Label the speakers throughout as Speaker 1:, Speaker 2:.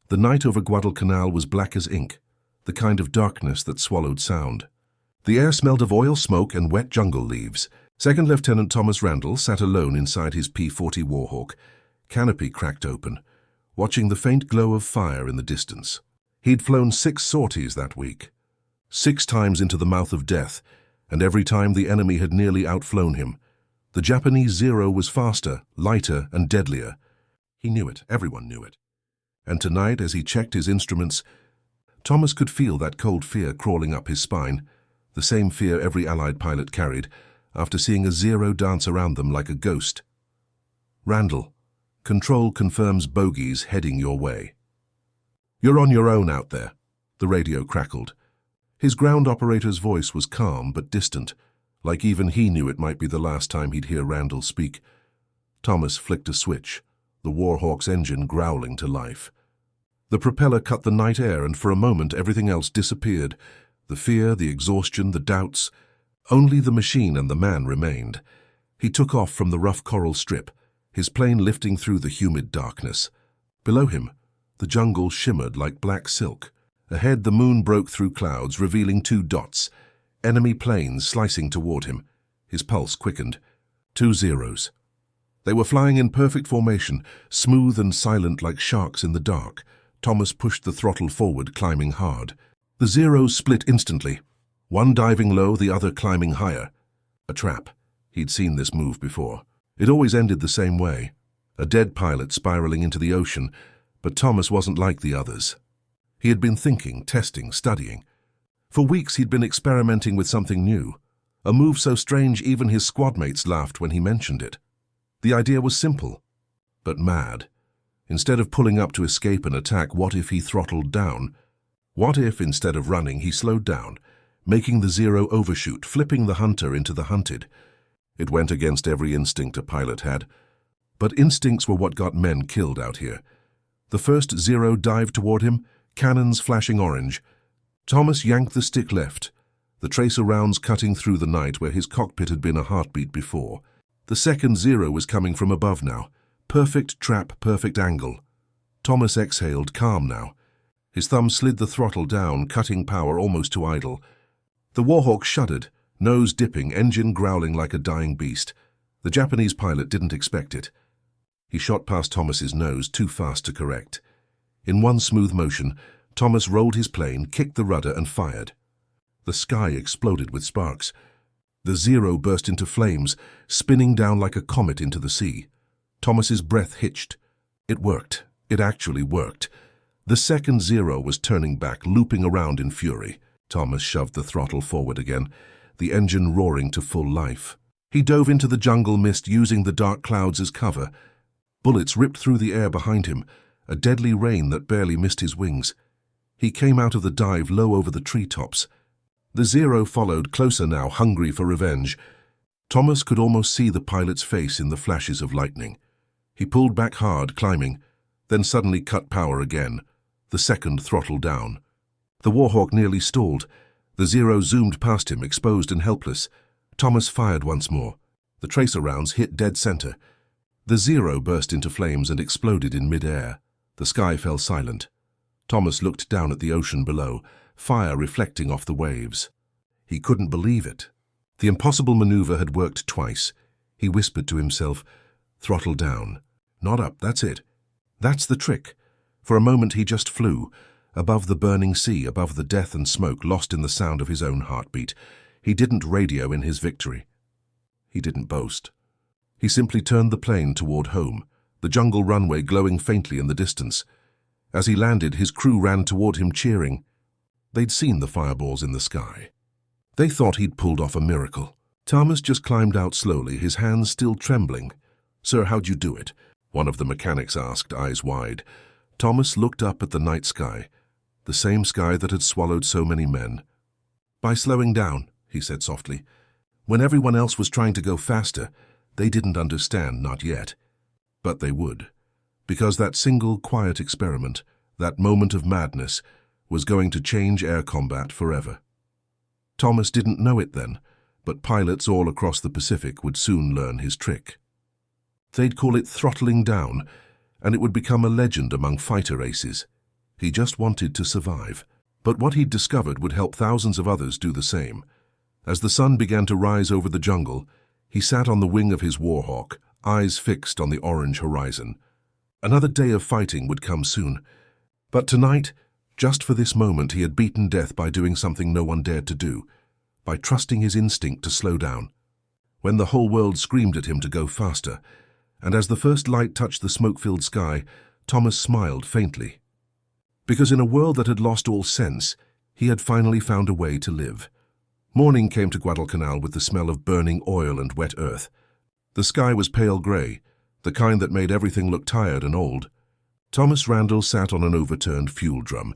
Speaker 1: The night over Guadalcanal was black as ink, the kind of darkness that swallowed sound. The air smelled of oil smoke and wet jungle leaves. Second Lieutenant Thomas Randall sat alone inside his P-40 Warhawk, canopy cracked open, watching the faint glow of fire in the distance. He'd flown 6 sorties that week, 6 times into the mouth of death, and every time the enemy had nearly outflown him. The Japanese Zero was faster, lighter, and deadlier. He knew it. Everyone knew it. And tonight, as he checked his instruments, Thomas could feel that cold fear crawling up his spine, the same fear every Allied pilot carried, after seeing a Zero dance around them like a ghost. Randall, control confirms bogies heading your way. You're on your own out there, the radio crackled. His ground operator's voice was calm but distant, like even he knew it might be the last time he'd hear Randall speak. Thomas flicked a switch, the Warhawk's engine growling to life. The propeller cut the night air, and for a moment everything else disappeared. The fear, the exhaustion, the doubts. Only the machine and the man remained. He took off from the rough coral strip, his plane lifting through the humid darkness. Below him, the jungle shimmered like black silk. Ahead, the moon broke through clouds, revealing 2 dots. Enemy planes slicing toward him. His pulse quickened. 2 Zeros. They were flying in perfect formation, smooth and silent like sharks in the dark. Thomas pushed the throttle forward, climbing hard. The Zeros split instantly, one diving low, the other climbing higher. A trap. He'd seen this move before. It always ended the same way. A dead pilot spiraling into the ocean, but Thomas wasn't like the others. He had been thinking, testing, studying. For weeks he'd been experimenting with something new, a move so strange even his squadmates laughed when he mentioned it. The idea was simple, but mad. Instead of pulling up to escape an attack, what if he throttled down? What if, instead of running, he slowed down, making the Zero overshoot, flipping the hunter into the hunted? It went against every instinct a pilot had. But instincts were what got men killed out here. The first Zero dived toward him, cannons flashing orange. Thomas yanked the stick left, the tracer rounds cutting through the night where his cockpit had been a heartbeat before. The second Zero was coming from above now. Perfect trap, perfect angle. Thomas exhaled, calm now. His thumb slid the throttle down, cutting power almost to idle. The Warhawk shuddered, nose dipping, engine growling like a dying beast. The Japanese pilot didn't expect it. He shot past Thomas's nose, too fast to correct. In one smooth motion, Thomas rolled his plane, kicked the rudder, and fired. The sky exploded with sparks. The Zero burst into flames, spinning down like a comet into the sea. Thomas's breath hitched. It worked. It actually worked. The second Zero was turning back, looping around in fury. Thomas shoved the throttle forward again, the engine roaring to full life. He dove into the jungle mist, using the dark clouds as cover. Bullets ripped through the air behind him, a deadly rain that barely missed his wings. He came out of the dive low over the treetops. The Zero followed, closer now, hungry for revenge. Thomas could almost see the pilot's face in the flashes of lightning. He pulled back hard, climbing, then suddenly cut power again, the second throttle down. The Warhawk nearly stalled. The Zero zoomed past him, exposed and helpless. Thomas fired once more. The tracer rounds hit dead center. The Zero burst into flames and exploded in mid-air. The sky fell silent. Thomas looked down at the ocean below, fire reflecting off the waves. He couldn't believe it. The impossible maneuver had worked twice. He whispered to himself, "Throttle down. Not up, that's it. That's the trick." For a moment he just flew, above the burning sea, above the death and smoke, lost in the sound of his own heartbeat. He didn't radio in his victory. He didn't boast. He simply turned the plane toward home, the jungle runway glowing faintly in the distance. As he landed, his crew ran toward him cheering. They'd seen the fireballs in the sky. They thought he'd pulled off a miracle. Thomas just climbed out slowly, his hands still trembling. "Sir, how'd you do it?" one of the mechanics asked, eyes wide. Thomas looked up at the night sky, the same sky that had swallowed so many men. "By slowing down," he said softly. "When everyone else was trying to go faster, they didn't understand, not yet. But they would. Because that single quiet experiment, that moment of madness, was going to change air combat forever." Thomas didn't know it then, but pilots all across the Pacific would soon learn his trick. They'd call it throttling down, and it would become a legend among fighter aces. He just wanted to survive. But what he'd discovered would help thousands of others do the same. As the sun began to rise over the jungle, he sat on the wing of his warhawk, eyes fixed on the orange horizon. Another day of fighting would come soon. But tonight, just for this moment, he had beaten death by doing something no one dared to do, by trusting his instinct to slow down. When the whole world screamed at him to go faster, and as the first light touched the smoke-filled sky, Thomas smiled faintly. Because in a world that had lost all sense, he had finally found a way to live. Morning came to Guadalcanal with the smell of burning oil and wet earth. The sky was pale grey, the kind that made everything look tired and old. Thomas Randall sat on an overturned fuel drum,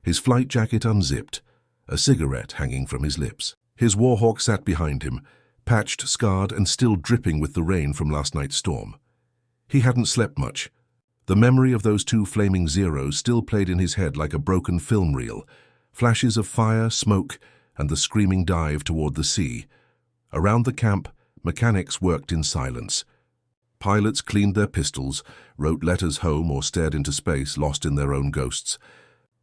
Speaker 1: his flight jacket unzipped, a cigarette hanging from his lips. His warhawk sat behind him, patched, scarred, and still dripping with the rain from last night's storm. He hadn't slept much. The memory of those two flaming zeros still played in his head like a broken film reel, flashes of fire, smoke, and the screaming dive toward the sea. Around the camp, mechanics worked in silence. Pilots cleaned their pistols, wrote letters home, or stared into space, lost in their own ghosts.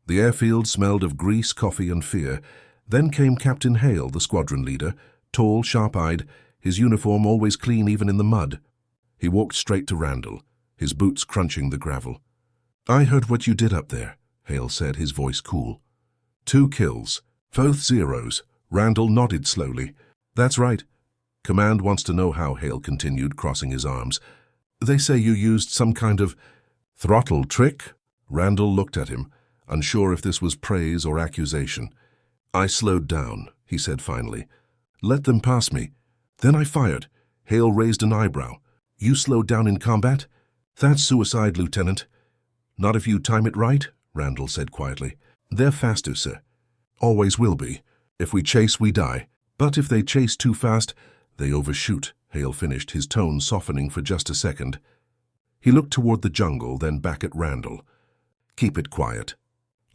Speaker 1: The airfield smelled of grease, coffee, and fear. Then came Captain Hale, the squadron leader, tall, sharp-eyed, his uniform always clean even in the mud. He walked straight to Randall, his boots crunching the gravel. "I heard what you did up there," Hale said, his voice cool. "2 kills, both zeros." Randall nodded slowly. "That's right. Command wants to know how," Hale continued, crossing his arms. "They say you used some kind of throttle trick?" Randall looked at him, unsure if this was praise or accusation. "I slowed down," he said finally. "Let them pass me. Then I fired." Hale raised an eyebrow. "You slowed down in combat? That's suicide, Lieutenant." "Not if you time it right," Randall said quietly. "They're faster, sir. Always will be. If we chase, we die. But if they chase too fast, they overshoot," Hale finished, his tone softening for just a second. He looked toward the jungle, then back at Randall. "Keep it quiet.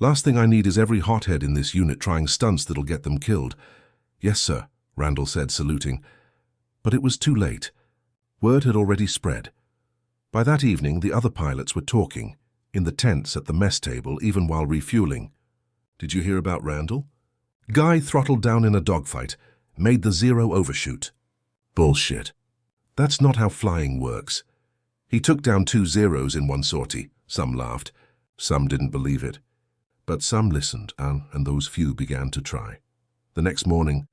Speaker 1: Last thing I need is every hothead in this unit trying stunts that'll get them killed." "Yes, sir," Randall said, saluting. But it was too late. Word had already spread. By that evening, the other pilots were talking, in the tents at the mess table, even while refueling. "Did you hear about Randall? Guy throttled down in a dogfight, made the zero overshoot." "Bullshit. That's not how flying works. He took down 2 zeros in one sortie." Some laughed. Some didn't believe it. But some listened, and those few began to try. The next morning,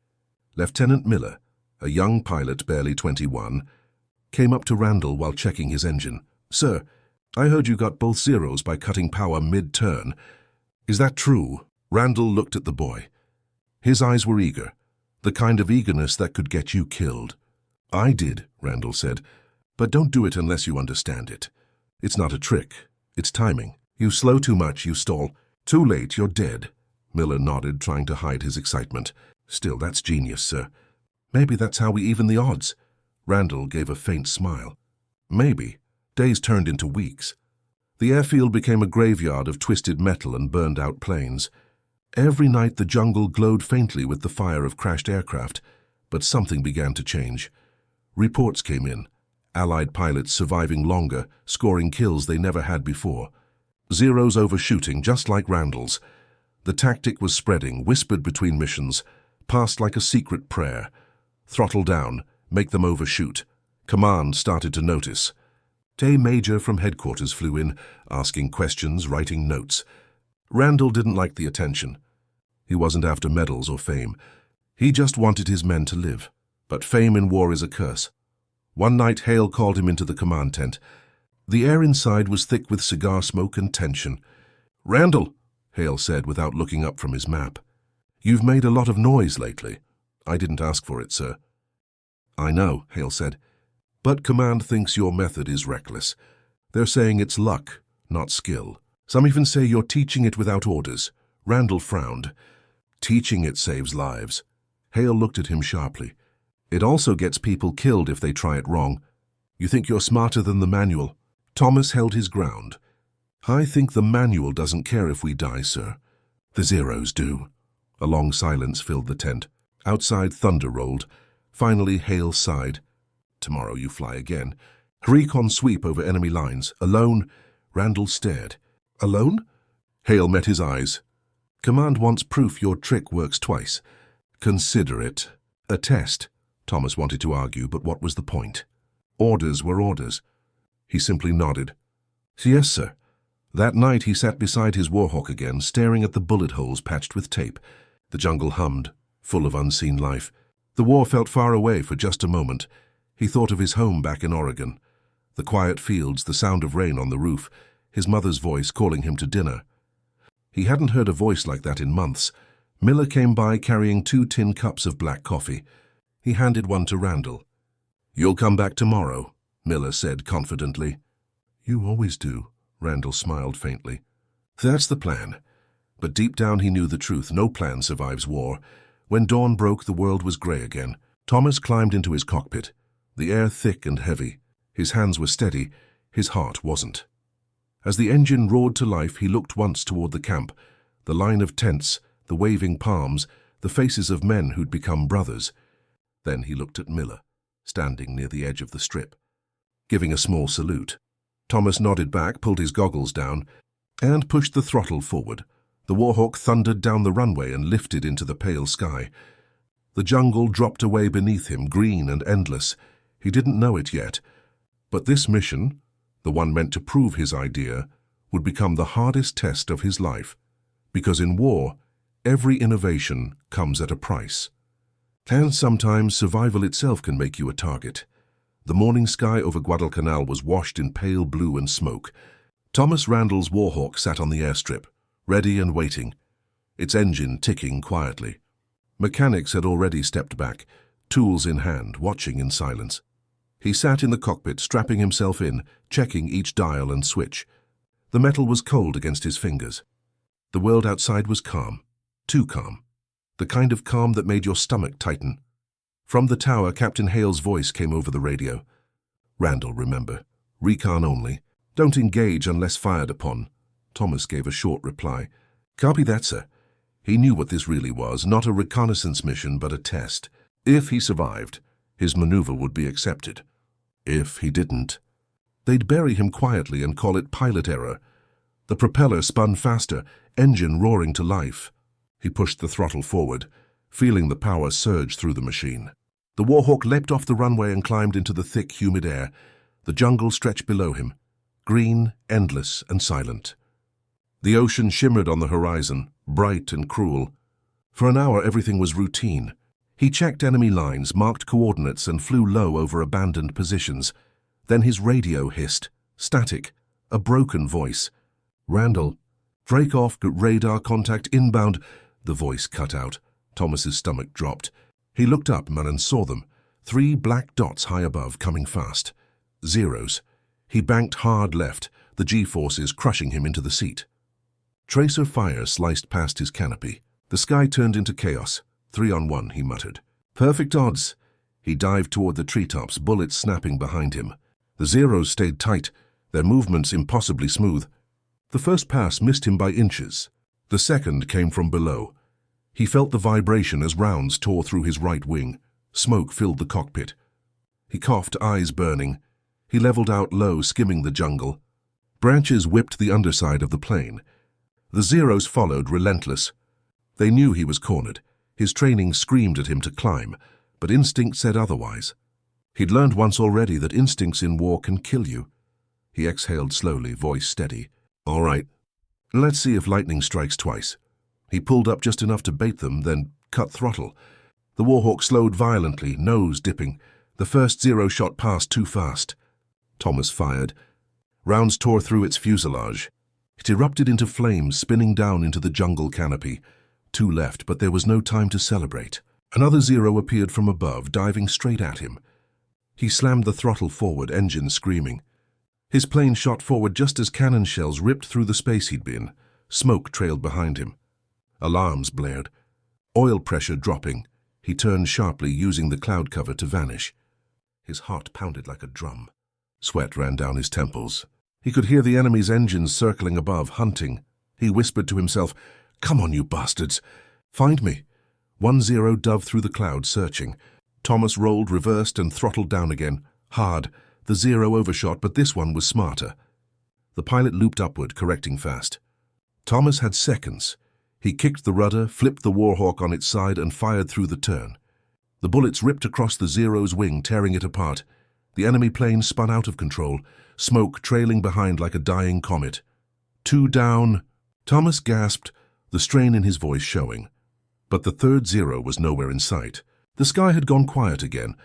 Speaker 1: Lieutenant Miller, a young pilot barely 21, came up to Randall while checking his engine. "Sir, I heard you got both zeros by cutting power mid-turn. Is that true?" Randall looked at the boy. His eyes were eager, the kind of eagerness that could get you killed. "I did," Randall said, "but don't do it unless you understand it. It's not a trick. It's timing. You slow too much, you stall. Too late, you're dead." Miller nodded, trying to hide his excitement. "Still, that's genius, sir. Maybe that's how we even the odds." Randall gave a faint smile. "Maybe." Days turned into weeks. The airfield became a graveyard of twisted metal and burned-out planes. Every night the jungle glowed faintly with the fire of crashed aircraft, but something began to change. Reports came in, Allied pilots surviving longer, scoring kills they never had before. Zeros overshooting, just like Randall's. The tactic was spreading, whispered between missions, passed like a secret prayer. Throttle down, make them overshoot. Command started to notice. A major from headquarters flew in, asking questions, writing notes. Randall didn't like the attention. He wasn't after medals or fame. He just wanted his men to live. But fame in war is a curse. One night Hale called him into the command tent. The air inside was thick with cigar smoke and tension. "Randall," Hale said without looking up from his map. "You've made a lot of noise lately." "I didn't ask for it, sir." "I know," Hale said. "But command thinks your method is reckless. They're saying it's luck, not skill. Some even say you're teaching it without orders." Randall frowned. "Teaching it saves lives." Hale looked at him sharply. "It also gets people killed if they try it wrong. You think you're smarter than the manual?" Thomas held his ground. "I think the manual doesn't care if we die, sir. The zeros do." A long silence filled the tent. Outside thunder rolled. Finally Hale sighed. "Tomorrow you fly again. Recon sweep over enemy lines. Alone?" Randall stared. "Alone?" Hale met his eyes. Command wants proof your trick works twice. Consider it a test. Thomas wanted to argue, but what was the point? Orders were orders. He simply nodded. Yes, sir. That night he sat beside his Warhawk again, staring at the bullet holes patched with tape. The jungle hummed, full of unseen life. The war felt far away for just a moment. He thought of his home back in Oregon. The quiet fields, the sound of rain on the roof, his mother's voice calling him to dinner. He hadn't heard a voice like that in months. Miller came by carrying 2 tin cups of black coffee. He handed one to Randall. You'll come back tomorrow, Miller said confidently. You always do, Randall smiled faintly. That's the plan. But deep down he knew the truth. No plan survives war. When dawn broke, the world was grey again. Thomas climbed into his cockpit, the air thick and heavy. His hands were steady, his heart wasn't. As the engine roared to life, he looked once toward the camp, the line of tents, the waving palms, the faces of men who'd become brothers. Then he looked at Miller, standing near the edge of the strip, giving a small salute. Thomas nodded back, pulled his goggles down, and pushed the throttle forward. The Warhawk thundered down the runway and lifted into the pale sky. The jungle dropped away beneath him, green and endless. He didn't know it yet. But this mission, the one meant to prove his idea, would become the hardest test of his life. Because in war, every innovation comes at a price. And sometimes survival itself can make you a target. The morning sky over Guadalcanal was washed in pale blue and smoke. Thomas Randall's Warhawk sat on the airstrip, ready and waiting, its engine ticking quietly. Mechanics had already stepped back, tools in hand, watching in silence. He sat in the cockpit, strapping himself in, checking each dial and switch. The metal was cold against his fingers. The world outside was calm, too calm, the kind of calm that made your stomach tighten. From the tower, Captain Hale's voice came over the radio. Randall, remember, recon only. Don't engage unless fired upon. Thomas gave a short reply. Copy that, sir. He knew what this really was, not a reconnaissance mission, but a test. If he survived, his maneuver would be accepted. If he didn't, they'd bury him quietly and call it pilot error. The propeller spun faster, engine roaring to life. He pushed the throttle forward, feeling the power surge through the machine. The Warhawk leapt off the runway and climbed into the thick, humid air. The jungle stretched below him, green, endless, and silent. The ocean shimmered on the horizon, bright and cruel. For an hour, everything was routine. He checked enemy lines, marked coordinates, and flew low over abandoned positions. Then his radio hissed, static, a broken voice. Randall, break off, radar contact inbound. The voice cut out. Thomas's stomach dropped. He looked up and saw them, 3 black dots high above, coming fast. Zeros. He banked hard left, the G-forces crushing him into the seat. Tracer fire sliced past his canopy. The sky turned into chaos. 3 on 1, he muttered. Perfect odds. He dived toward the treetops, bullets snapping behind him. The Zeros stayed tight, their movements impossibly smooth. The first pass missed him by inches. The second came from below. He felt the vibration as rounds tore through his right wing. Smoke filled the cockpit. He coughed, eyes burning. He leveled out low, skimming the jungle. Branches whipped the underside of the plane. The Zeros followed, relentless. They knew he was cornered. His training screamed at him to climb, but instinct said otherwise. He'd learned once already that instincts in war can kill you. He exhaled slowly, voice steady. All right, let's see if lightning strikes twice. He pulled up just enough to bait them, then cut throttle. The Warhawk slowed violently, nose dipping. The first Zero shot passed too fast. Thomas fired. Rounds tore through its fuselage. It erupted into flames, spinning down into the jungle canopy. 2 left, but there was no time to celebrate. Another Zero appeared from above, diving straight at him. He slammed the throttle forward, engine screaming. His plane shot forward just as cannon shells ripped through the space he'd been. Smoke trailed behind him. Alarms blared. Oil pressure dropping. He turned sharply, using the cloud cover to vanish. His heart pounded like a drum. Sweat ran down his temples. He could hear the enemy's engines circling above, hunting. He whispered to himself, "Come on, you bastards! Find me!" 1 Zero dove through the clouds, searching. Thomas rolled, reversed, and throttled down again. Hard. The Zero overshot, but this one was smarter. The pilot looped upward, correcting fast. Thomas had seconds. He kicked the rudder, flipped the Warhawk on its side and fired through the turn. The bullets ripped across the Zero's wing, tearing it apart. The enemy plane spun out of control, smoke trailing behind like a dying comet. 2 down. Thomas gasped, the strain in his voice showing. But the third Zero was nowhere in sight. The sky had gone quiet again,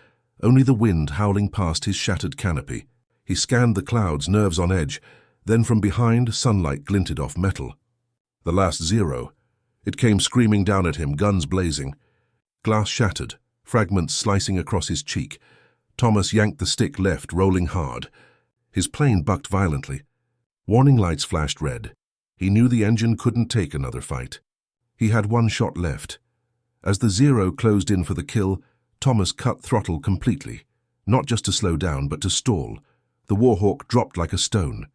Speaker 1: only the wind howling past his shattered canopy. He scanned the clouds, nerves on edge. Then from behind, sunlight glinted off metal. The last Zero. It came screaming down at him, guns blazing. Glass shattered, fragments slicing across his cheek. Thomas yanked the stick left, rolling hard. His plane bucked violently. Warning lights flashed red. He knew the engine couldn't take another fight. He had 1 shot left. As the Zero closed in for the kill, Thomas cut throttle completely. Not just to slow down, but to stall. The Warhawk dropped like a stone.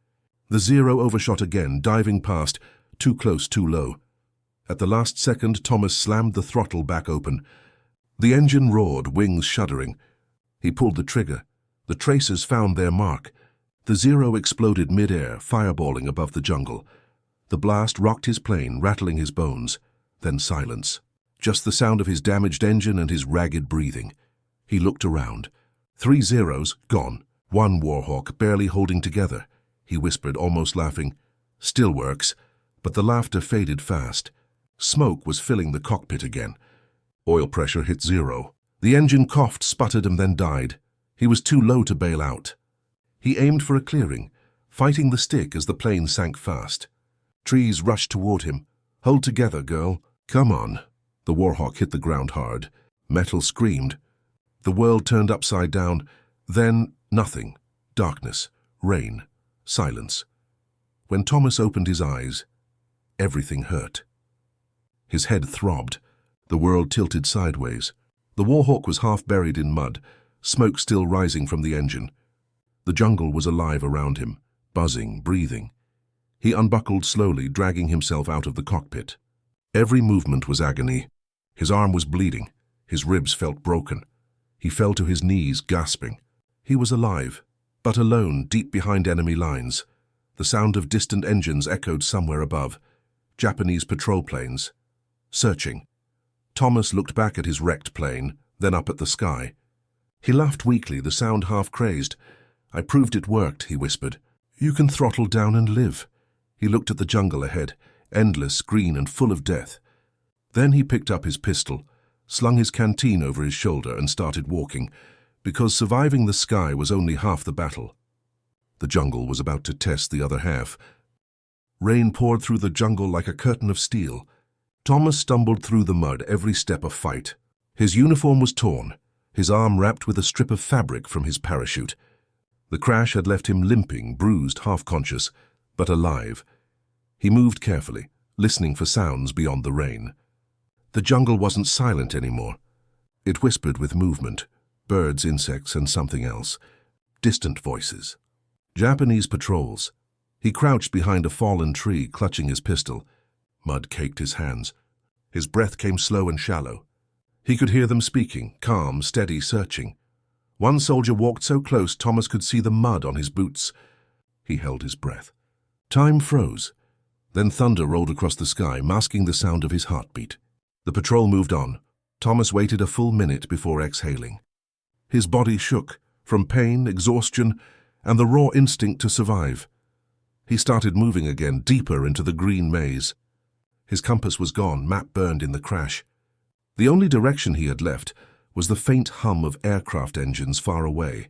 Speaker 1: The Zero overshot again, diving past, too close, too low. At the last second, Thomas slammed the throttle back open. The engine roared, wings shuddering. He pulled the trigger. The tracers found their mark. The Zero exploded mid-air, fireballing above the jungle. The blast rocked his plane, rattling his bones. Then silence. Just the sound of his damaged engine and his ragged breathing. He looked around. 3 Zeros, gone. 1 Warhawk, barely holding together. He whispered, almost laughing. Still works. But the laughter faded fast. Smoke was filling the cockpit again. Oil pressure hit 0. The engine coughed, sputtered, and then died. He was too low to bail out. He aimed for a clearing, fighting the stick as the plane sank fast. Trees rushed toward him. Hold together, girl. Come on. The Warhawk hit the ground hard. Metal screamed. The world turned upside down. Then nothing. Darkness. Rain. Silence. When Thomas opened his eyes, everything hurt. His head throbbed. The world tilted sideways. The Warhawk was half buried in mud, smoke still rising from the engine. The jungle was alive around him, buzzing, breathing. He unbuckled slowly, dragging himself out of the cockpit. Every movement was agony. His arm was bleeding. His ribs felt broken. He fell to his knees, gasping. He was alive, but alone, deep behind enemy lines. The sound of distant engines echoed somewhere above. Japanese patrol planes. Searching. Thomas looked back at his wrecked plane, then up at the sky. He laughed weakly, the sound half-crazed. "I proved it worked," he whispered. "You can throttle down and live." He looked at the jungle ahead, endless, green, and full of death. Then he picked up his pistol, slung his canteen over his shoulder, and started walking, because surviving the sky was only half the battle. The jungle was about to test the other half. Rain poured through the jungle like a curtain of steel. Thomas stumbled through the mud, every step a fight. His uniform was torn, his arm wrapped with a strip of fabric from his parachute. The crash had left him limping, bruised, half-conscious, but alive. He moved carefully, listening for sounds beyond the rain. The jungle wasn't silent anymore. It whispered with movement, birds, insects, and something else. Distant voices. Japanese patrols. He crouched behind a fallen tree, clutching his pistol. Mud caked his hands. His breath came slow and shallow. He could hear them speaking, calm, steady, searching. One soldier walked so close Thomas could see the mud on his boots. He held his breath. Time froze. Then thunder rolled across the sky, masking the sound of his heartbeat. The patrol moved on. Thomas waited a full minute before exhaling. His body shook, from pain, exhaustion, and the raw instinct to survive. He started moving again, deeper into the green maze. His compass was gone, map burned in the crash. The only direction he had left was the faint hum of aircraft engines far away.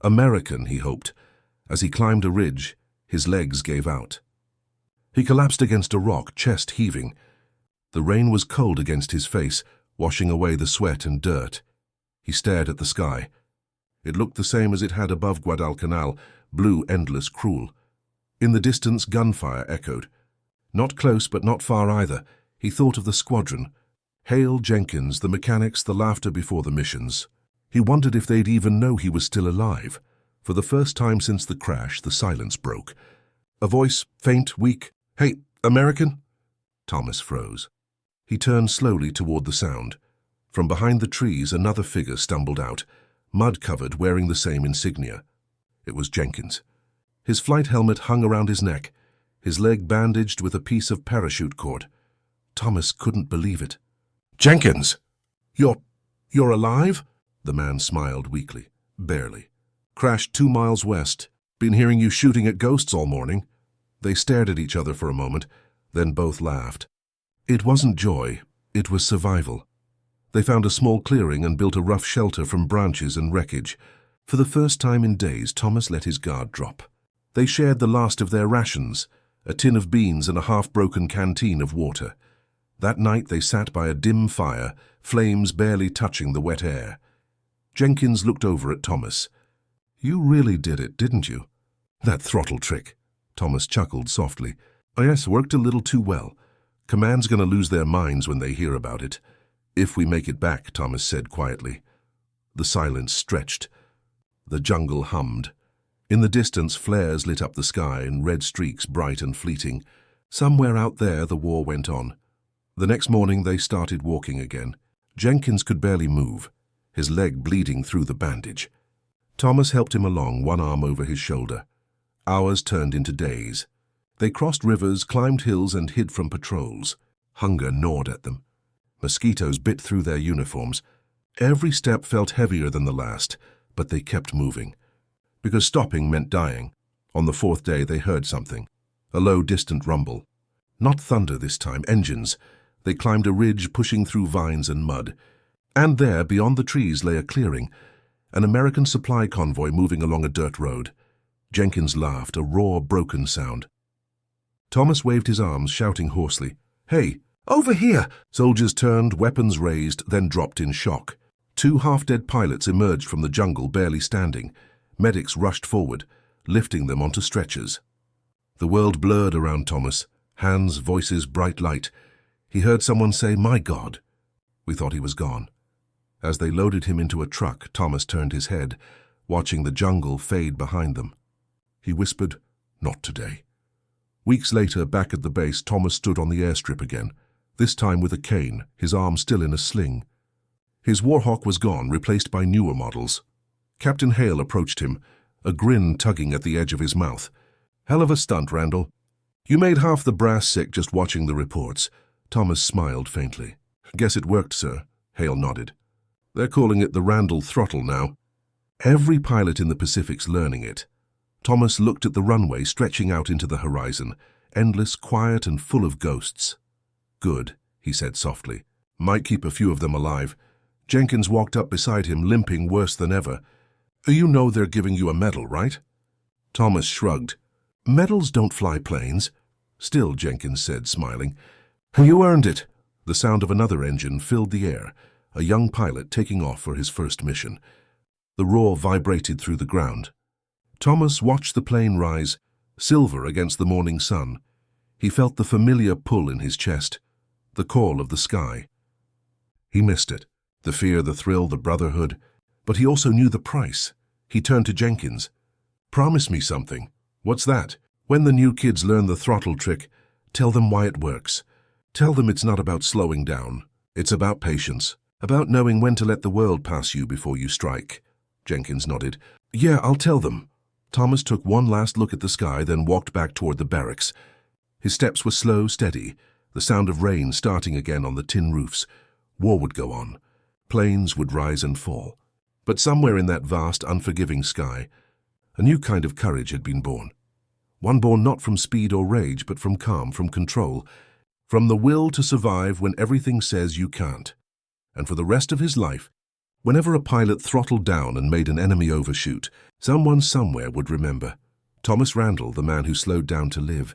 Speaker 1: American, he hoped. As he climbed a ridge, his legs gave out. He collapsed against a rock, chest heaving. The rain was cold against his face, washing away the sweat and dirt. He stared at the sky. It looked the same as it had above Guadalcanal, blue, endless, cruel. In the distance, gunfire echoed. Not close, but not far either. He thought of the squadron. Hale, Jenkins, the mechanics, the laughter before the missions. He wondered if they'd even know he was still alive. For the first time since the crash, the silence broke. A voice, faint, weak. "Hey, American?" Thomas froze. He turned slowly toward the sound. From behind the trees, another figure stumbled out, mud-covered, wearing the same insignia. It was Jenkins. His flight helmet hung around his neck. his leg bandaged with a piece of parachute cord. Thomas couldn't believe it. "Jenkins! You're alive?" The man smiled weakly. "Barely. Crashed 2 miles west. Been hearing you shooting at ghosts all morning." They stared at each other for a moment, then both laughed. It wasn't joy, it was survival. They found a small clearing and built a rough shelter from branches and wreckage. For the first time in days, Thomas let his guard drop. They shared the last of their rations, a tin of beans and a half-broken canteen of water. That night they sat by a dim fire, flames barely touching the wet air. Jenkins looked over at Thomas. "You really did it, didn't you?" "That throttle trick." Thomas chuckled softly. "Oh yes, worked a little too well. Command's going to lose their minds when they hear about it." "If we make it back," Thomas said quietly. The silence stretched. The jungle hummed. In the distance, flares lit up the sky in red streaks, bright and fleeting. Somewhere out there, the war went on. The next morning, they started walking again. Jenkins could barely move, his leg bleeding through the bandage. Thomas helped him along, one arm over his shoulder. Hours turned into days. They crossed rivers, climbed hills, and hid from patrols. Hunger gnawed at them. Mosquitoes bit through their uniforms. Every step felt heavier than the last, but they kept moving. Because stopping meant dying. On the 4th day, they heard something. A low, distant rumble. Not thunder this time, engines. They climbed a ridge, pushing through vines and mud. And there, beyond the trees, lay a clearing. An American supply convoy moving along a dirt road. Jenkins laughed, a raw, broken sound. Thomas waved his arms, shouting hoarsely, "Hey, over here!" Soldiers turned, weapons raised, then dropped in shock. 2 half-dead pilots emerged from the jungle, barely standing. Medics rushed forward, lifting them onto stretchers. The world blurred around Thomas. Hands, voices, bright light. He heard someone say, "My God." We thought he was gone. As they loaded him into a truck, Thomas turned his head, watching the jungle fade behind them. He whispered, "Not today." Weeks later, back at the base, Thomas stood on the airstrip again, this time with a cane, his arm still in a sling. His Warhawk was gone, replaced by newer models. Captain Hale approached him, a grin tugging at the edge of his mouth. "Hell of a stunt, Randall. You made half the brass sick just watching the reports." Thomas smiled faintly. "Guess it worked, sir." Hale nodded. "They're calling it the Randall throttle now. Every pilot in the Pacific's learning it." Thomas looked at the runway stretching out into the horizon, endless, quiet, and full of ghosts. "Good," he said softly. "Might keep a few of them alive." Jenkins walked up beside him, limping worse than ever. "You know they're giving you a medal, right?" Thomas shrugged. "Medals don't fly planes." "Still," Jenkins said, smiling. "You earned it." The sound of another engine filled the air, a young pilot taking off for his first mission. The roar vibrated through the ground. Thomas watched the plane rise, silver against the morning sun. He felt the familiar pull in his chest, the call of the sky. He missed it, the fear, the thrill, the brotherhood, but he also knew the price. He turned to Jenkins. "Promise me something." "What's that?" "When the new kids learn the throttle trick, tell them why it works. Tell them it's not about slowing down. It's about patience, about knowing when to let the world pass you before you strike." Jenkins nodded. "Yeah, I'll tell them." Thomas took one last look at the sky, then walked back toward the barracks. His steps were slow, steady, the sound of rain starting again on the tin roofs. War would go on. Planes would rise and fall. But somewhere in that vast, unforgiving sky, a new kind of courage had been born. One born not from speed or rage, but from calm, from control, from the will to survive when everything says you can't. And for the rest of his life, whenever a pilot throttled down and made an enemy overshoot, someone somewhere would remember. Thomas Randall, the man who slowed down to live.